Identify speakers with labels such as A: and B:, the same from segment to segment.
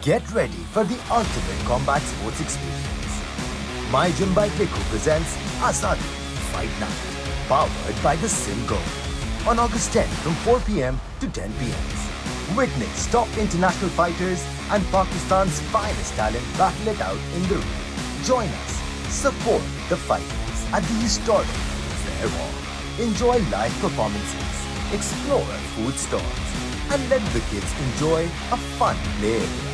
A: Get ready for the ultimate combat sports experience. My Gym by Biko presents Azadi Fight Night, powered by the Sim Go. On August 10 from 4 p.m. to 10 p.m. Witness top international fighters and Pakistan's finest talent battle it out in the ring. Join us. Support the fighters at the historic Fair Hall. Enjoy live performances, explore food stalls, and let the kids enjoy a fun play area.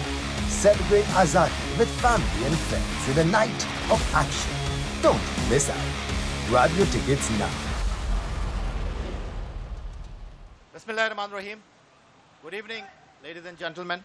A: Celebrate Azadi with family and friends in a night of action. Don't miss out. Grab your tickets now.
B: Bismillahirrahmanirrahim. Good evening, ladies and gentlemen.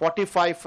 B: 45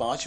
C: 5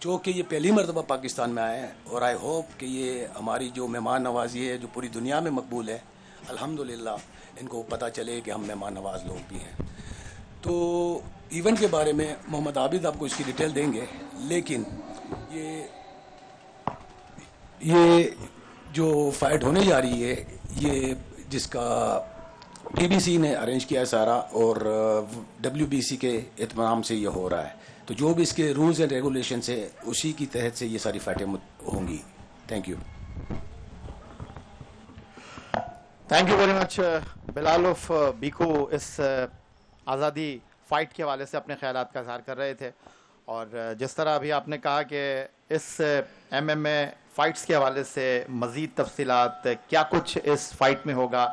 C: چونکہ یہ پہلی مرتبہ پاکستان میں آئے ہیں اور I hope کہ یہ ہماری جو مہمان نوازی ہے جو پوری دنیا میں مقبول ہے الحمدللہ ان کو پتہ چلے کہ ہم مہمان نواز لوگ بھی ہیں. تو ایونٹ کے بارے میں محمد عابد آپ کو اس کی ڈیٹیل دیں گے, لیکن یہ جو فائٹ ہونے جا رہی ہے یہ جس کا ٹی بی سی نے ارینج کیا ہے سارا اور ڈبلیو بی سی کے اہتمام سے یہ ہو رہا ہے, تو جو بھی اس کے رولز اینڈ ریگولیشنس ہے اسی کی تحت سے یہ ساری فائٹیں ہوں گی. Thank you.
B: Thank you very much. Bilal آف بیکو اس آزادی فائٹ کے حوالے سے اپنے خیالات کا اظہار کر رہے تھے, اور جس طرح ابھی آپ نے کہا کہ اس ایم اے فائٹس کے حوالے سے مزید تفصیلات کیا کچھ اس فائٹ میں ہوگا.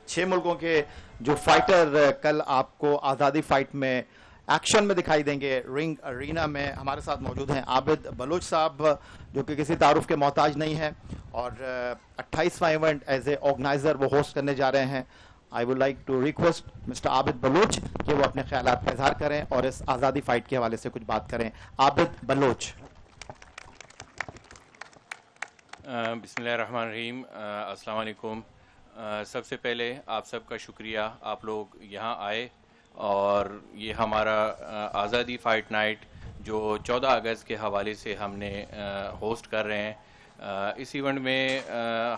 B: 6 ملکوں کے جو فائٹر کل آپ کو آزادی فائٹ میں ایکشن میں دکھائی دیں گے رنگ ارینا میں, ہمارے ساتھ موجود ہیں عابد بلوچ صاحب جو کہ کسی تعارف کے محتاج نہیں ہیں, اور 28واں ایونٹ ایز اے آرگنائزر وہ ہوسٹ کرنے جا رہے ہیں. I would like to request mister Abid Baloch کہ وہ اپنے خیالات کا اظہار کریں اور اس آزادی فائٹ کے حوالے سے کچھ بات کریں. عابد بلوچ.
D: بسم اللہ الرحمن الرحیم. السلام علیکم. سب سے پہلے آپ سب کا شکریہ, آپ لوگ یہاں آئے اور یہ ہمارا آزادی فائٹ نائٹ جو 14 اگست کے حوالے سے ہم نے ہوسٹ کر رہے ہیں. اس ایونٹ میں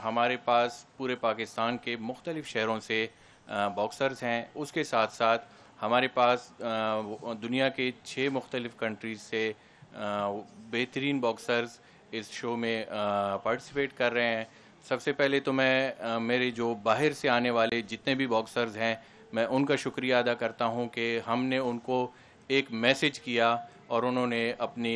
D: ہمارے پاس پورے پاکستان کے مختلف شہروں سے باکسرز ہیں, اس کے ساتھ ساتھ ہمارے پاس دنیا کے 6 مختلف کنٹریز سے بہترین باکسرز اس شو میں پارٹیسپیٹ کر رہے ہیں. سب سے پہلے تو میں میرے جو باہر سے آنے والے جتنے بھی باکسرز ہیں میں ان کا شکریہ ادا کرتا ہوں کہ ہم نے ان کو ایک میسج کیا اور انہوں نے اپنی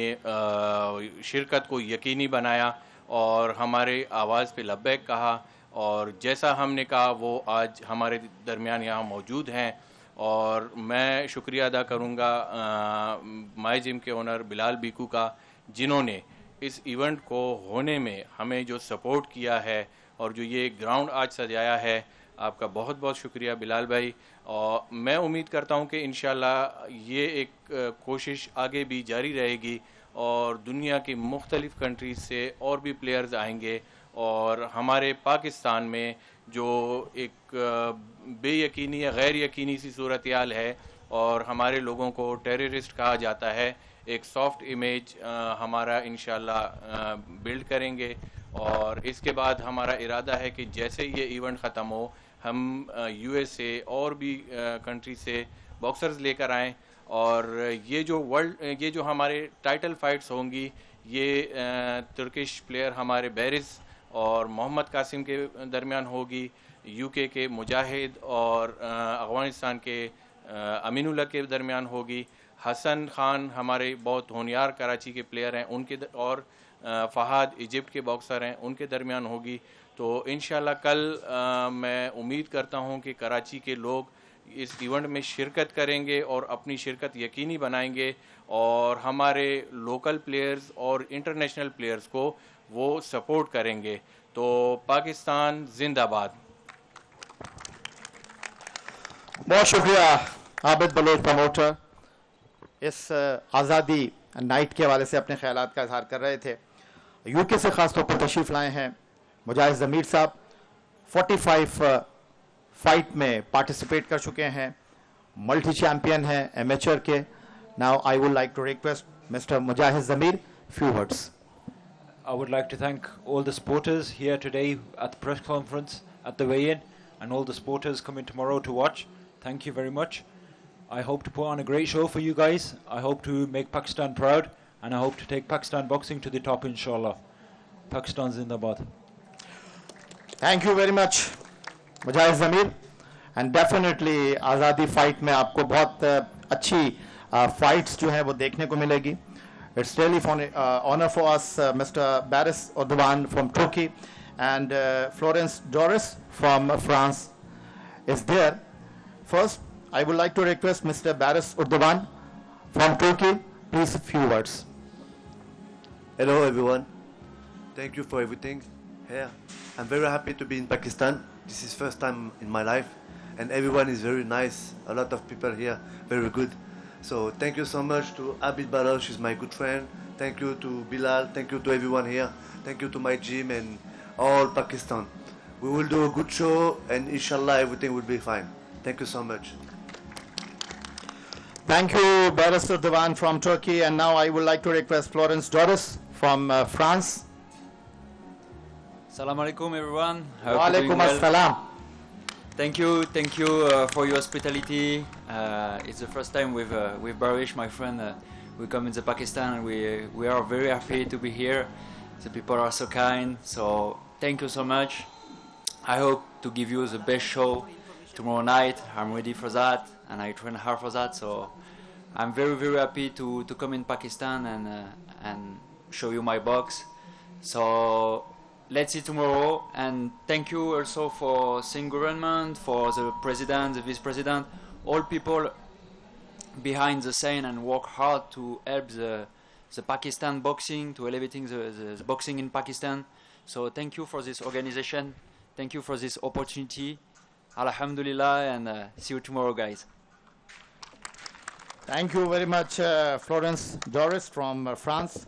D: شرکت کو یقینی بنایا اور ہمارے آواز پہ لبیک کہا, اور جیسا ہم نے کہا وہ آج ہمارے درمیان یہاں موجود ہیں. اور میں شکریہ ادا کروں گا مائی جم کے اونر بلال بیکو کا, جنہوں نے اس ایونٹ کو ہونے میں ہمیں جو سپورٹ کیا ہے اور جو یہ گراؤنڈ آج سجایا ہے. آپ کا بہت بہت شکریہ بلال بھائی, اور میں امید کرتا ہوں کہ انشاءاللہ یہ ایک کوشش آگے بھی جاری رہے گی اور دنیا کی مختلف کنٹریز سے اور بھی پلیئرز آئیں گے, اور ہمارے پاکستان میں جو ایک بے یقینی یا غیر یقینی سی صورتحال ہے اور ہمارے لوگوں کو ٹیررسٹ کہا جاتا ہے, ایک سافٹ امیج ہمارا انشاءاللہ بلڈ کریں گے. اور اس کے بعد ہمارا ارادہ ہے کہ جیسے یہ ایونٹ ختم ہو ہم یو ایس اے اور بھی کنٹری سے باکسرز لے کر آئیں, اور یہ جو ہمارے ٹائٹل فائٹس ہوں گی یہ ترکش پلیئر ہمارے بیرز اور محمد قاسم کے درمیان ہوگی, یو کے مجاہد اور افغانستان کے امین اللہ کے درمیان ہوگی, حسن خان ہمارے بہت ہونیار کراچی کے پلیئر ہیں ان کے, اور فہد ایجپٹ کے باکسر ہیں ان کے درمیان ہوگی. تو انشاءاللہ کل میں امید کرتا ہوں کہ کراچی کے لوگ اس ایونٹ میں شرکت کریں گے اور اپنی شرکت یقینی بنائیں گے, اور ہمارے لوکل پلیئرز اور انٹرنیشنل پلیئرز کو وہ سپورٹ کریں گے. تو پاکستان زندہ باد.
B: بہت شکریہ عابد بلوچ پروموٹر, اس آزادی نائٹ کے حوالے سے اپنے خیالات کا اظہار کر رہے تھے. یو کے سے خاص طور پر تشریف لائے ہیں مجاہد ضمیر صاحب, 45 فائٹ میں پارٹیسپیٹ کر چکے ہیں, ملٹی چیمپئن ہیں ایمیچر کے. Now I would like to request mister Mujahid Zameer few words.
E: I would like to thank all the supporters here today at the press conference, at the weigh-in, and all the supporters coming tomorrow to watch. Thank you very much. I hope to put on a great show for you guys. I hope to make Pakistan proud, and I hope to take Pakistan boxing to the top, inshallah. Pakistan Zindabad.
B: Thank you very much, Mujahid Zamir. And definitely Azadi fight میں آپ کو بہت اچھی fights جو ہیں وہ دیکھنے کو ملے گی. It's really honor for us, Mr. Baris Erdogan from Turkey and Florence Doris from France is there. First, I would like to request Mr. Baris Erdogan from Turkey, please a few words.
F: Hello everyone. Thank you for everything here. I'm very happy to be in Pakistan. This is first time in my life and everyone is very nice. A lot of people here, very good. So thank you so much to Abid Baloch, she's my good friend, Thank you to Bilal. Thank you to everyone here. Thank you to my gym and all Pakistan. We will do a good show, and inshallah everything will be fine. Thank you so much.
B: Thank you, Barrister Diwan from Turkey. And now I would like to request Florence Doris from France.
G: Assalamu alaikum, everyone.
B: Wa alaikum assalam.
G: Thank you for your hospitality. It's the first time with Barish, my friend. We come into Pakistan, and we are very happy to be here. The people are so kind. So thank you so much. I hope to give you the best show tomorrow night. I'm ready for that, and I train hard for that. So I'm very, very happy to come in Pakistan and show you my box. So let's see tomorrow. And thank you also for Singh government, for the president, the vice president, all people behind the scene and work hard to help the Pakistan boxing, to elevating the boxing in Pakistan. So thank you for this organization. Thank you for this opportunity. Alhamdulillah, and see you tomorrow, guys.
B: Thank you very much, Florence Doris from France.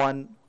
B: 1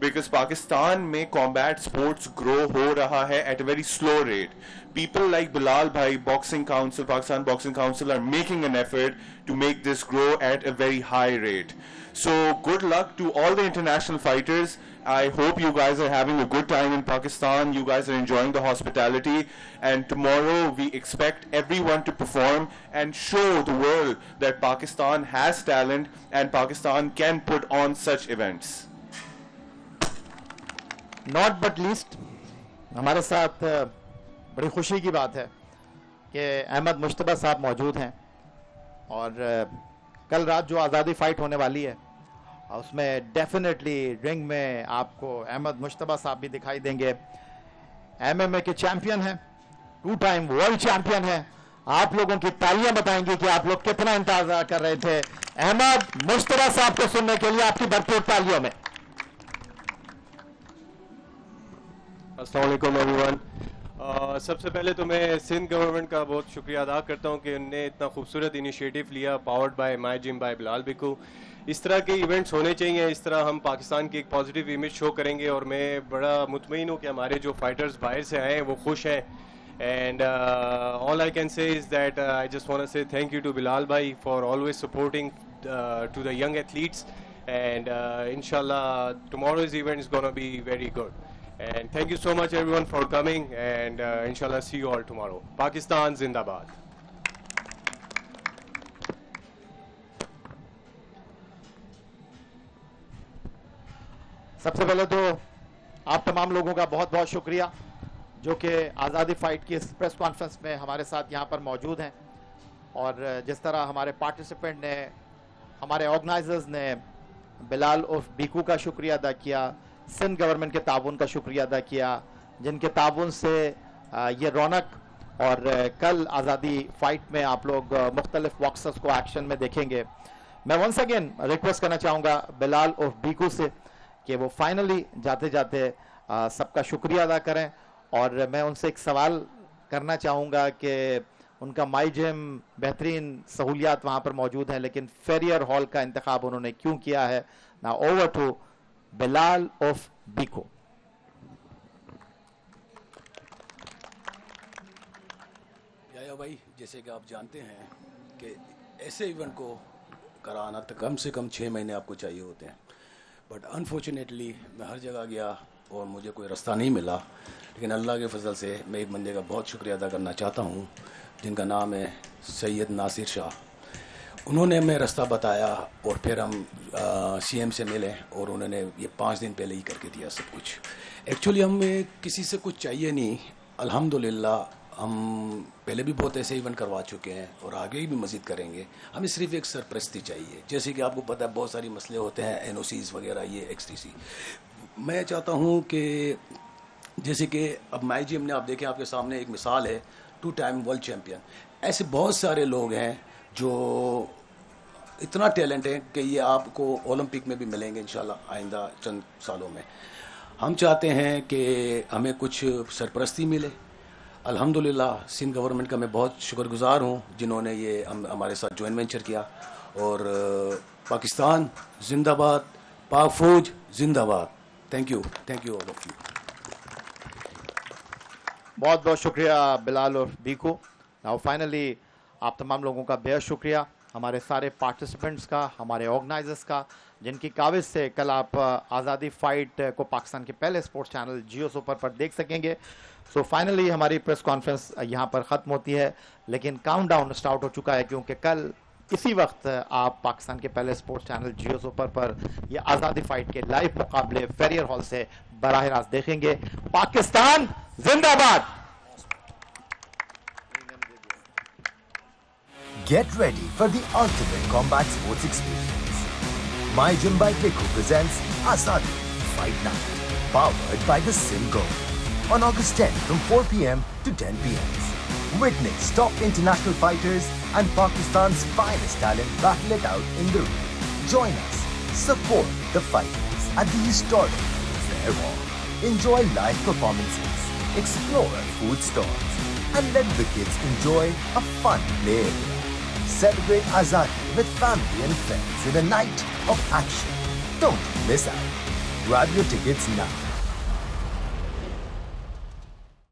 H: because Pakistan mein combat sports grow ho raha hai at a very slow rate. People like Bilal Bhai, Boxing Council, Pakistan Boxing Council are making an effort to make this grow at a very high rate. So good luck to all the international fighters. I hope you guys are having a good time in Pakistan. You guys are enjoying the hospitality. And tomorrow we expect everyone to perform and show the world that Pakistan has talent and Pakistan can put on such events.
B: Not but least, ہمارے ساتھ بڑی خوشی کی بات ہے کہ احمد مشتبہ صاحب موجود ہیں اور کل رات جو آزادی فائٹ ہونے والی ہے اس میں ڈیفینیٹلی رنگ میں آپ کو احمد مشتبہ صاحب بھی دکھائی دیں گے. MMA کے چیمپئن ہیں, 2 ٹائم ورلڈ چیمپئن ہیں. آپ لوگوں کی تالیاں بتائیں گی کہ آپ لوگ کتنا انتظار کر رہے تھے احمد مشتبہ صاحب کو سننے کے لیے. آپ کی بھرپور تالیوں میں.
I: السلام علیکم ایوری ون. سب سے پہلے تو میں سندھ گورنمنٹ کا بہت شکریہ ادا کرتا ہوں کہ انہوں نے اتنا خوبصورت انیشیٹو لیا, powered by my gym by Bilal Beco. اس طرح کے ایونٹس ہونے چاہیے, اس طرح ہم پاکستان کی ایک پازیٹیو امیج شو کریں گے. اور میں بڑا مطمئن ہوں کہ ہمارے جو فائٹرز باہر سے آئے ہیں وہ خوش ہیں. And all I can say is that I just want to say thank you to Bilal بھائی for always supporting to the young athletes. And انشاءاللہ tomorrow's event is gonna be very good. And thank you so much everyone for coming, and inshallah see you all tomorrow. Pakistan Zindabad.
B: سب سے پہلے تو آپ تمام لوگوں کا بہت بہت شکریہ جو کہ آزادی فائٹ کی اس پریس کانفرنس میں ہمارے ساتھ یہاں پر موجود ہیں. اور جس طرح ہمارے پارٹیسپینٹ نے, ہمارے آرگنائزرز نے بلال عرف بیکو کا شکریہ ادا کیا, سندھ گورنمنٹ کے تعاون کا شکریہ ادا کیا, جن کے تعاون سے یہ رونق. اور کل آزادی فائٹ میں آپ لوگ مختلف باکسرز کو ایکشن میں دیکھیں گے. میں ونس اگین ریکویسٹ کرنا چاہوں گا بلال عرف بیکو سے کہ وہ فائنلی جاتے جاتے سب کا شکریہ ادا کریں. اور میں ان سے ایک سوال کرنا چاہوں گا کہ ان کا مائی جم بہترین سہولیات وہاں پر موجود ہیں, لیکن فیریئر ہال کا انتخاب انہوں نے کیوں کیا ہے. نا اوور ٹو بلال عرف بیکو.
C: یا بھائی, جیسے کہ آپ جانتے ہیں کہ ایسے ایونٹ کو کرانا تو کم سے کم 6 مہینے آپ کو چاہیے ہوتے ہیں. بٹ انفارچونیٹلی میں ہر جگہ گیا اور مجھے کوئی رستہ نہیں ملا. لیکن اللہ کے فضل سے میں ایک بندے کا بہت شکریہ ادا کرنا چاہتا ہوں جن کا نام ہے سید ناصر شاہ. انہوں نے ہمیں رستہ بتایا اور پھر ہم سی ایم سے ملے اور انہوں نے یہ 5 دن پہلے ہی کر کے دیا سب کچھ. ایکچولی ہمیں کسی سے کچھ چاہیے نہیں, الحمدللہ ہم پہلے بھی بہت ایسے ایونٹ کروا چکے ہیں اور آگے بھی مزید کریں گے. ہمیں صرف ایک سرپرستی چاہیے. جیسے کہ آپ کو پتہ ہے بہت ساری مسئلے ہوتے ہیں, این او سیز وغیرہ, یہ ایکس ٹی سی. میں چاہتا ہوں کہ جیسے کہ اب مائی جم نے آپ دیکھیں, آپ کے سامنے ایک مثال ہے, 2 ٹائم ورلڈ چیمپئن. ایسے بہت سارے لوگ ہیں جو اتنا ٹیلنٹ ہے کہ یہ آپ کو اولمپک میں بھی ملیں گے انشاءاللہ آئندہ چند سالوں میں. ہم چاہتے ہیں کہ ہمیں کچھ سرپرستی ملے. الحمدللہ سندھ گورنمنٹ کا میں بہت شکر گزار ہوں جنہوں نے یہ ہمارے ساتھ جوائنٹ وینچر کیا. اور پاکستان زندہ باد, پاک فوج زندہ باد. Thank you all of you.
B: بہت بہت شکریہ بلال عرف بیکو. ناؤ فائنلی آپ تمام لوگوں کا بہت شکریہ, ہمارے سارے پارٹیسپینٹس کا, ہمارے آرگنائزرز کا, جن کی کاوش سے کل آپ آزادی فائٹ کو پاکستان کے پہلے اسپورٹس چینل جیو سپر پر دیکھ سکیں گے. سو فائنلی ہماری پریس کانفرنس یہاں پر ختم ہوتی ہے, لیکن کاؤنٹ ڈاؤن اسٹارٹ ہو چکا ہے کیونکہ کل اسی وقت آپ پاکستان کے پہلے اسپورٹس چینل جیو سپر پر یہ آزادی فائٹ کے لائیو مقابلے فیریئر ہال سے براہ راست دیکھیں گے. پاکستان زندہ باد.
A: Get ready for the ultimate combat sports experience. My Gym by Piku presents Azadi Fight Night, powered by the Sim Go, on August 10 from 4 p.m. to 10 p.m. Witness top international fighters and Pakistan's finest talent battle it out in the ring. Join us, support the fighters at the historic Fair Hall. Enjoy live performances, explore food stalls, and let the kids enjoy a fun play area. Celebrate Azadi with family and friends in a night of action. Don't miss out. Grab your tickets now.